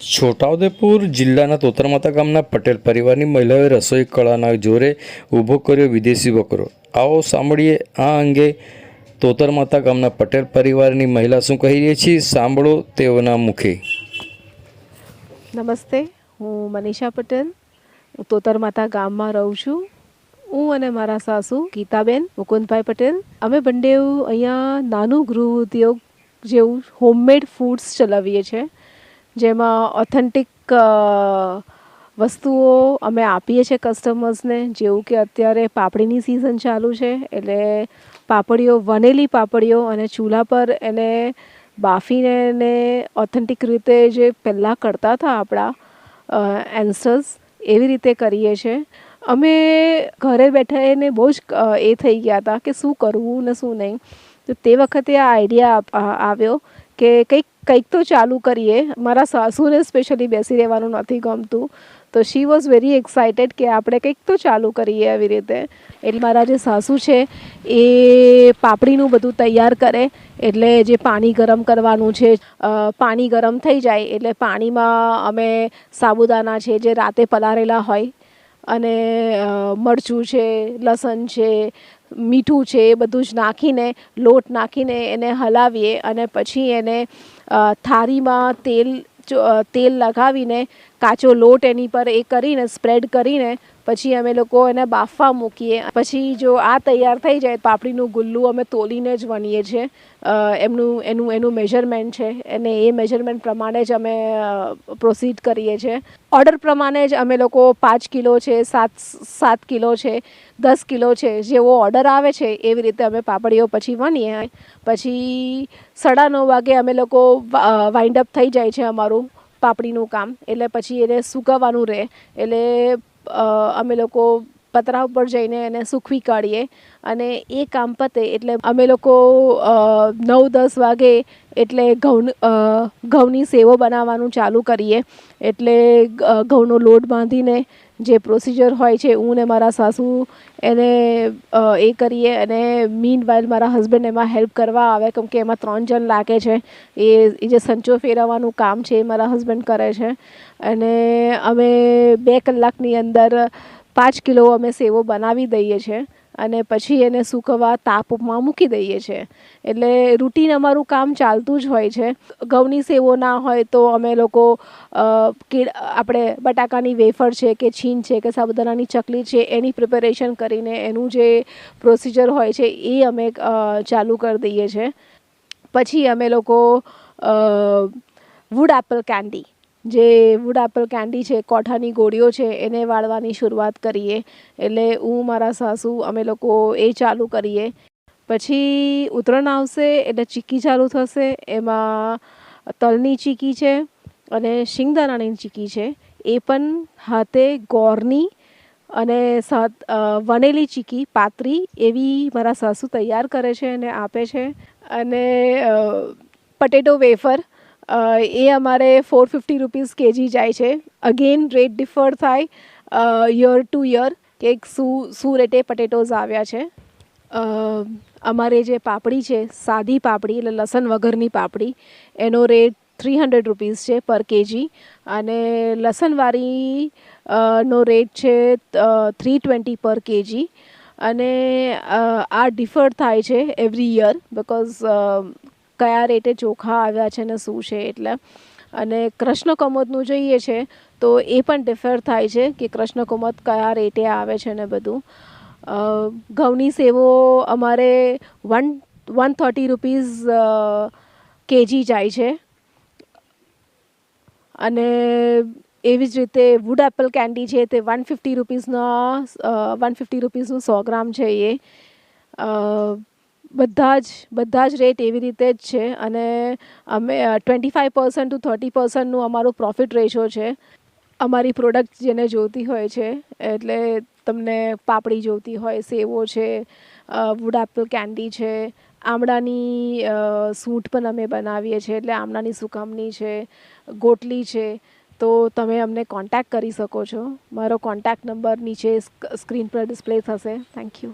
છોટાઉદેપુર જિલ્લાના તોતરમાતા ગામના પટેલ પરિવારની મહિલાઓએ રસોઈ કળાના જોરે ઊભો કર્યો વિદેશી બકરો. આવો સાંભળીએ આ અંગે તોતરમાતા ગામના પટેલ પરિવારની મહિલા શું કહી રહી છે, સાંભળો તેઓના મુખે. નમસ્તે, હું મનીષા પટેલ. હું તોતરમાતા ગામમાં રહું છું. હું અને મારા સાસુ ગીતાબેન મુકુંદભાઈ પટેલ, અમે બંને અહીંયા નાનું ગૃહ ઉદ્યોગ જેવું હોમમેડ ફૂડ્સ ચલાવીએ છીએ, જેમાં ઓથેન્ટિક વસ્તુઓ અમે આપીએ છીએ કસ્ટમર્સને. જેવું કે અત્યારે પાપડીની સિઝન ચાલુ છે, એટલે પાપડીઓ, વનેલી પાપડીઓ અને ચૂલા પર એને બાફીને એને ઓથેન્ટિક રીતે જે પહેલાં કરતા હતા આપણા એન્સર્સ, એવી રીતે કરીએ છીએ. અમે ઘરે બેઠા એને બહુ જ એ થઈ ગયા હતા કે શું કરવું ને શું નહીં. તો તે વખતે આ આઈડિયા આવ્યો કે કંઈક તો ચાલુ કરીએ. મારા સાસુને સ્પેશિયલી બેસી રહેવાનું નથી ગમતું, તો શી વોઝ વેરી એક્સાઇટેડ કે આપણે કંઈક તો ચાલુ કરીએ આવી રીતે. એટલે મારા જે સાસુ છે એ પાપડીનું બધું તૈયાર કરે. એટલે જે પાણી ગરમ કરવાનું છે, પાણી ગરમ થઈ જાય એટલે પાણીમાં અમે સાબુદાના છે જે રાતે પલાળેલા હોય, અને મરચું છે, લસણ છે, મીઠું છે, એ બધું જ નાખીને લોટ નાખીને એને હલાવીએ. અને પછી એને થાળીમાં તેલ લગાવીને કાચો લોટ એની પર એ કરીને સ્પ્રેડ કરીને પછી અમે લોકો એને બાફવા મૂકીએ. પછી જો આ તૈયાર થઈ જાય, પાપડીનું ગુલ્લું અમે તોલીને જ વણીએ છીએ. એનું મેજરમેન્ટ છે, અને એ મેજરમેન્ટ પ્રમાણે જ અમે પ્રોસીડ કરીએ છીએ. ઓર્ડર પ્રમાણે જ અમે લોકો 5 કિલો છે, 7 કિલો છે, 10 કિલો છે, જેવો ઓર્ડર આવે છે એવી રીતે અમે પાપડીઓ પછી વણીએ. પછી 9:30 વાગે અમે લોકો વાઇન્ડ અપ થઈ જાય છે અમારું પાપડીનું કામ. એટલે પછી એને સૂકવવાનું રહે, એટલે અમે લોકો પતરા ઉપર જઈને એને સૂકવી કાઢીએ. અને એ કામ પતે એટલે અમે લોકો 9-10 વાગે એટલે ઘઉંની સેવો બનાવવાનું ચાલુ કરીએ. એટલે ઘઉંનો લોટ બાંધીને જે પ્રોસિજર હોય છે, હું ને મારા સાસુ એને એ કરીએ. અને મીન વાઇલ મારા હસબન્ડ એમાં હેલ્પ કરવા આવે, કેમ કે એમાં 3 જણ લાગે છે. એ જે સંચો ફેરવવાનું કામ છે એ મારા હસબન્ડ કરે છે. અને અમે 2 કલાકની અંદર 5 કિલો અમે સેવો બનાવી દઈએ છીએ, અને પછી એને સૂકવવા તાપમાં મૂકી દઈએ છીએ. એટલે રૂટીન અમારું કામ ચાલતું જ હોય છે. ઘઉંની સેવો ના હોય તો અમે લોકો આપણે બટાકાની વેફર છે કે છીણ છે કે સાબુદાણાની ચકલી છે, એની પ્રિપેરેશન કરીને એનું જે પ્રોસિજર હોય છે એ અમે ચાલુ કરી દઈએ છીએ. પછી અમે લોકો વુડ એપલ કેન્ડી, જે વુડ એપલ કેન્ડી છે, કોઠાની ગોળીઓ છે, એને વાળવાની શરૂઆત કરીએ. એટલે હું, મારા સાસુ, અમે લોકો એ ચાલુ કરીએ. પછી ઉત્તરાયણ આવશે એટલે ચીક્કી ચાલુ થશે. એમાં તલની ચીક્કી છે અને શિંગદાણાની ચીક્કી છે, એ પણ હાથે ગોળની અને વનેલી ચીક્કી પાતળી એવી મારા સાસુ તૈયાર કરે છે અને આપે છે. અને પટેટો વેફર, એ અમારે 450 રૂપીસ કેજી જાય છે. અગેન રેટ ડિફર થાય યર ટુ યર કે શું રેટે પટેટોઝ આવ્યા છે. અમારે જે પાપડી છે, સાદી પાપડી એટલે લસણ વગરની પાપડી, એનો રેટ 300 રૂપીસ છે પર કેજી. અને લસણવાળી નો રેટ છે 320 પર કેજી. અને આ ડિફર થાય છે એવરી યર, બિકોઝ કયા રેટે ચોખા આવ્યા છે ને શું છે એટલે. અને કૃષ્ણ કમોદનું જોઈએ છે તો એ પણ ડિફર થાય છે કે કૃષ્ણ કમોદ કયા રેટે આવે છે ને બધું. ઘઉંની સેવો અમારે 130 રૂપીસ કેજી જાય છે. અને એવી જ રીતે વુડ એપલ કેન્ડી છે તે 150 રૂપીસનું 100 ગ્રામ છે. એ બધા જ રેટ એવી રીતે જ છે. અને અમે 25% to 30%નું અમારું પ્રોફિટ રેશિયો છે. અમારી પ્રોડક્ટ જેને જોતી હોય છે, એટલે તમને પાપડી જોતી હોય, સેવો છે, વુડ એપલ કેન્ડી છે, આમળાની સૂંઠ પણ અમે બનાવીએ છીએ, એટલે આમળાની સુકવણી છે, ગોટલી છે. તો તમે અમને કોન્ટેક્ટ કરી શકો છો. મારો કોન્ટેક્ટ નંબર નીચે સ્ક્રીન પર ડિસ્પ્લે થશે. Thank you.